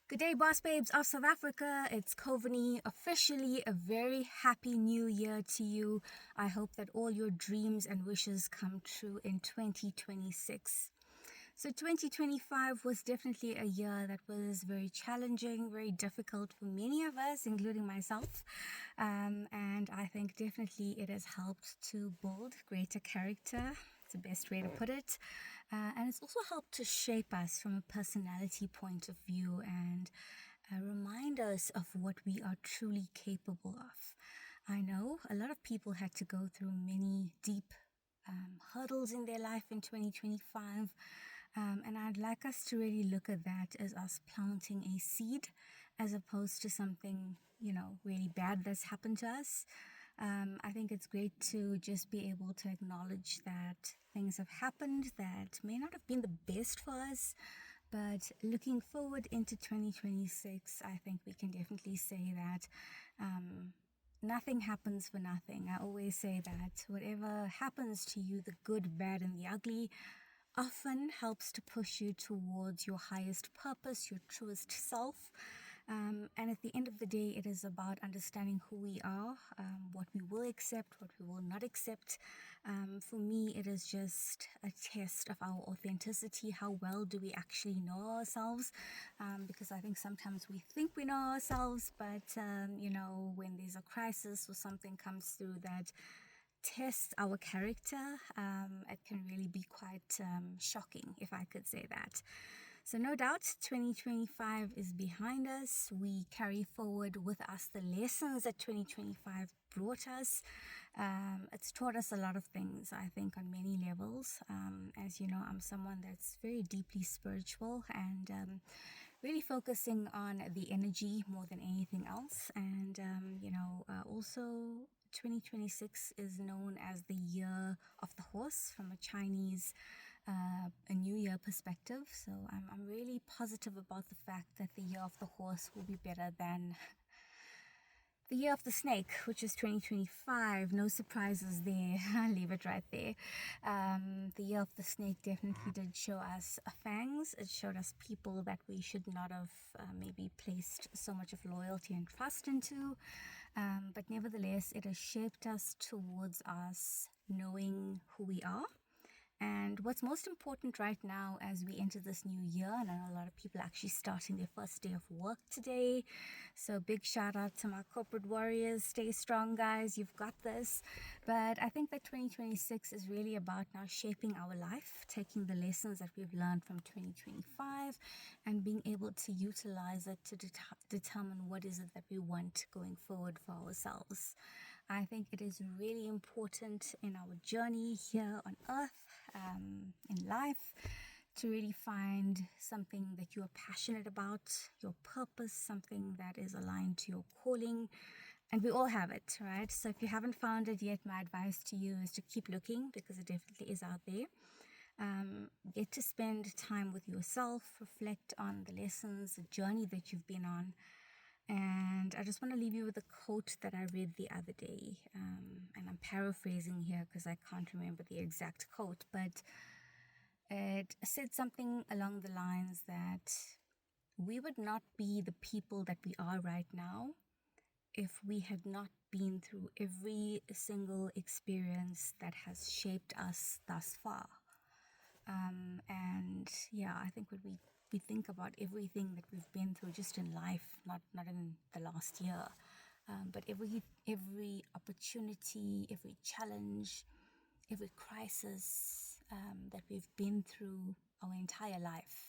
Good day, boss babes of South Africa. It's Kovani. Officially, a very happy new year to you. I hope that all your dreams and wishes come true in 2026. So, 2025 was definitely a year that was very challenging, very difficult for many of us, including myself. And I think definitely it has helped to build greater character. It's the best way to put it. And it's also helped to shape us from a personality point of view and remind us of what we are truly capable of. I know a lot of people had to go through many deep hurdles in their life in 2025. And I'd like us to really look at that as us planting a seed as opposed to something, really bad that's happened to us. I think it's great to just be able to acknowledge that things have happened that may not have been the best for us, but looking forward into 2026, I think we can definitely say that nothing happens for nothing. I always say that whatever happens to you, the good, bad, and the ugly, often helps to push you towards your highest purpose, your truest self. And at the end of the day, it is about understanding who we are, what we will accept, what we will not accept. For me, it is just a test of our authenticity. How well do we actually know ourselves? Because I think sometimes we think we know ourselves, but, when there's a crisis or something comes through that test our character, it can really be quite shocking, if I could say that. So no doubt 2025 is behind us. We carry forward with us the lessons that 2025 brought us. It's taught us a lot of things, I think, on many levels. As you know, I'm someone that's very deeply spiritual and really focusing on the energy more than anything else. And, also 2026 is known as the year of the horse from a Chinese a new year perspective. So I'm really positive about the fact that the year of the horse will be better than the year of the snake, which is 2025. No surprises there. I'll leave it right there. The year of the snake definitely did show us fangs. It showed us people that we should not have maybe placed so much of loyalty and trust into. But nevertheless, it has shaped us towards us knowing who we are. And what's most important right now as we enter this new year, and I know a lot of people are actually starting their first day of work today. So big shout out to my corporate warriors. Stay strong, guys. You've got this. But I think that 2026 is really about now shaping our life, taking the lessons that we've learned from 2025 and being able to utilize it to determine what is it that we want going forward for ourselves. I think it is really important in our journey here on earth, in life, to really find something that you are passionate about, your purpose, something that is aligned to your calling. And we all have it, right? So if you haven't found it yet, my advice to you is to keep looking, because it definitely is out there. Get to spend time with yourself, reflect on the lessons, the journey that you've been on. And I just want to leave you with a quote that I read the other day. And I'm paraphrasing here because I can't remember the exact quote, but it said something along the lines that we would not be the people that we are right now if we had not been through every single experience that has shaped us thus far. And yeah, I think when we think about everything that we've been through just in life, not in the last year, but every opportunity, every challenge, every crisis that we've been through our entire life,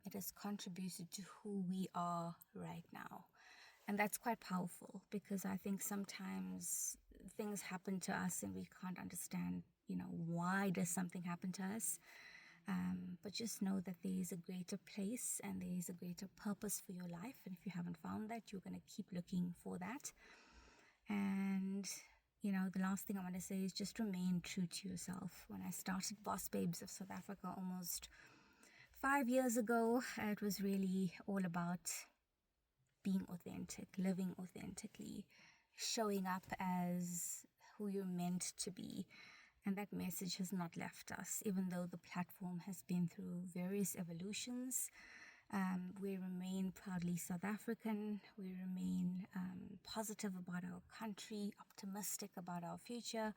it has contributed to who we are right now. And that's quite powerful, because I think sometimes things happen to us and we can't understand, why does something happen to us? But just know that there is a greater place and there is a greater purpose for your life. And if you haven't found that, you're going to keep looking for that. And, the last thing I want to say is just remain true to yourself. When I started Boss Babes of South Africa almost 5 years ago, it was really all about being authentic, living authentically, showing up as who you're meant to be. And that message has not left us, even though the platform has been through various evolutions. We remain proudly South African. We remain positive about our country, optimistic about our future.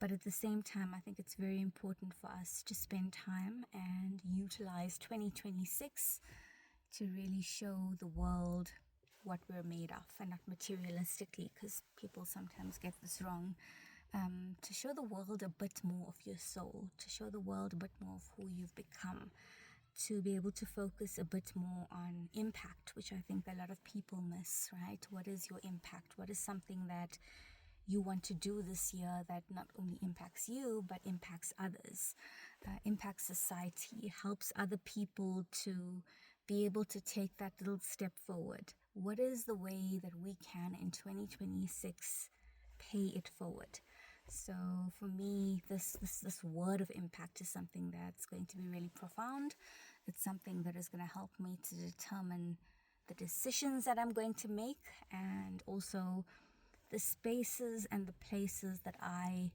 But at the same time, I think it's very important for us to spend time and utilize 2026 to really show the world what we're made of, and not materialistically, because people sometimes get this wrong. To show the world a bit more of your soul, to show the world a bit more of who you've become, to be able to focus a bit more on impact, which I think a lot of people miss, right? What is your impact? What is something that you want to do this year that not only impacts you, but impacts others, impacts society, helps other people to be able to take that little step forward? What is the way that we can in 2026 pay it forward? So for me, this word of impact is something that's going to be really profound. It's something that is going to help me to determine the decisions that I'm going to make, and also the spaces and the places that I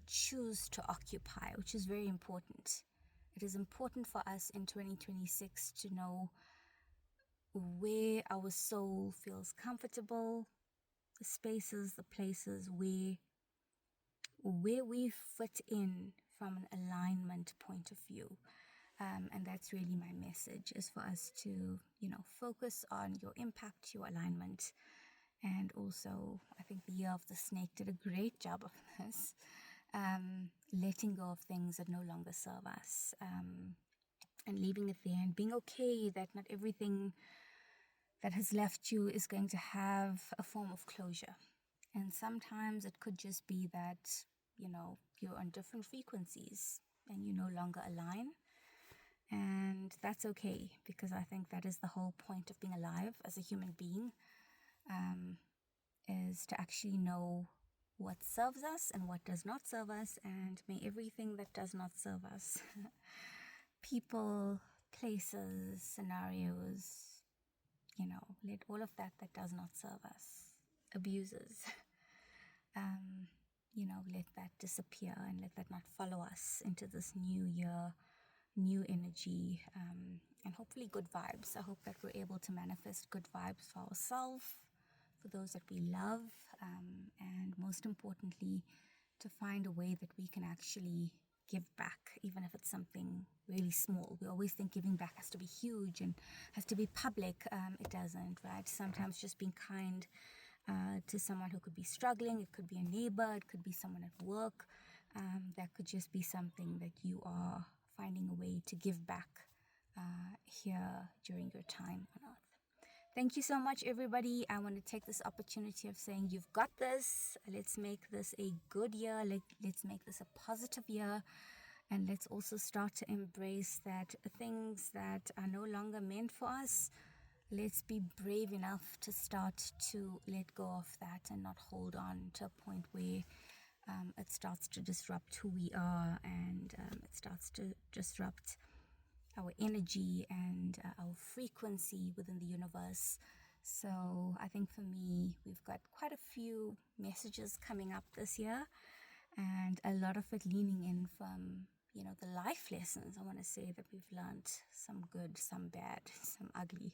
choose to occupy, which is very important. It is important for us in 2026 to know where our soul feels comfortable, the spaces, the places where we fit in from an alignment point of view. And that's really my message, is for us to, focus on your impact, your alignment. And also, I think the Year of the Snake did a great job of this, letting go of things that no longer serve us, and leaving it there, and being okay that not everything that has left you is going to have a form of closure. And sometimes it could just be that, you're on different frequencies and you no longer align. And that's okay, because I think that is the whole point of being alive as a human being, is to actually know what serves us and what does not serve us. And may everything that does not serve us, people, places, scenarios, let all of that does not serve us, abuses, let that disappear, and let that not follow us into this new year, new energy, and hopefully good vibes. I hope that we're able to manifest good vibes for ourselves, for those that we love, and most importantly, to find a way that we can actually give back, even if it's something really small. We always think giving back has to be huge and has to be public. It doesn't, right? Sometimes just being kind to someone who could be struggling. It could be a neighbor, it could be someone at work. That could just be something that you are finding a way to give back here during your time on earth. Thank you so much, everybody. I want to take this opportunity of saying you've got this. Let's make this a good year. Let's make this a positive year. And let's also start to embrace that things that are no longer meant for us, let's be brave enough to start to let go of that and not hold on to a point where it starts to disrupt who we are, and it starts to disrupt our energy and our frequency within the universe. So I think for me, we've got quite a few messages coming up this year, and a lot of it leaning in from, the life lessons. I want to say that we've learned some good, some bad, some ugly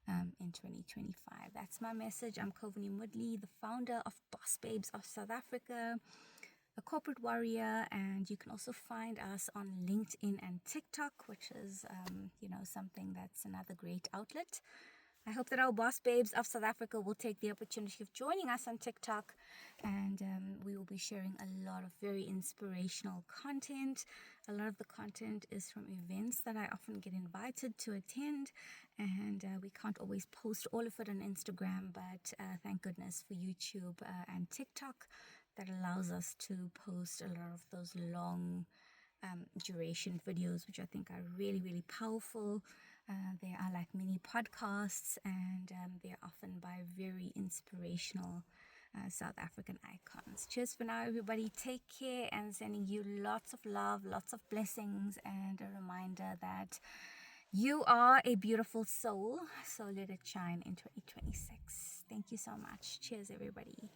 in 2025. That's my message. I'm Kovani Mudley, the founder of Boss Babes of South Africa, a corporate warrior, and you can also find us on LinkedIn and TikTok, which is, something that's another great outlet. I hope that our Boss Babes of South Africa will take the opportunity of joining us on TikTok, and we will be sharing a lot of very inspirational content. A lot of the content is from events that I often get invited to attend, and we can't always post all of it on Instagram, but thank goodness for YouTube and TikTok that allows us to post a lot of those long duration videos, which I think are really, really powerful. They are like mini podcasts, and they're often by very inspirational South African icons. Cheers for now, everybody. Take care, and sending you lots of love, lots of blessings, and a reminder that you are a beautiful soul, so let it shine in 2026. Thank you so much. Cheers, everybody.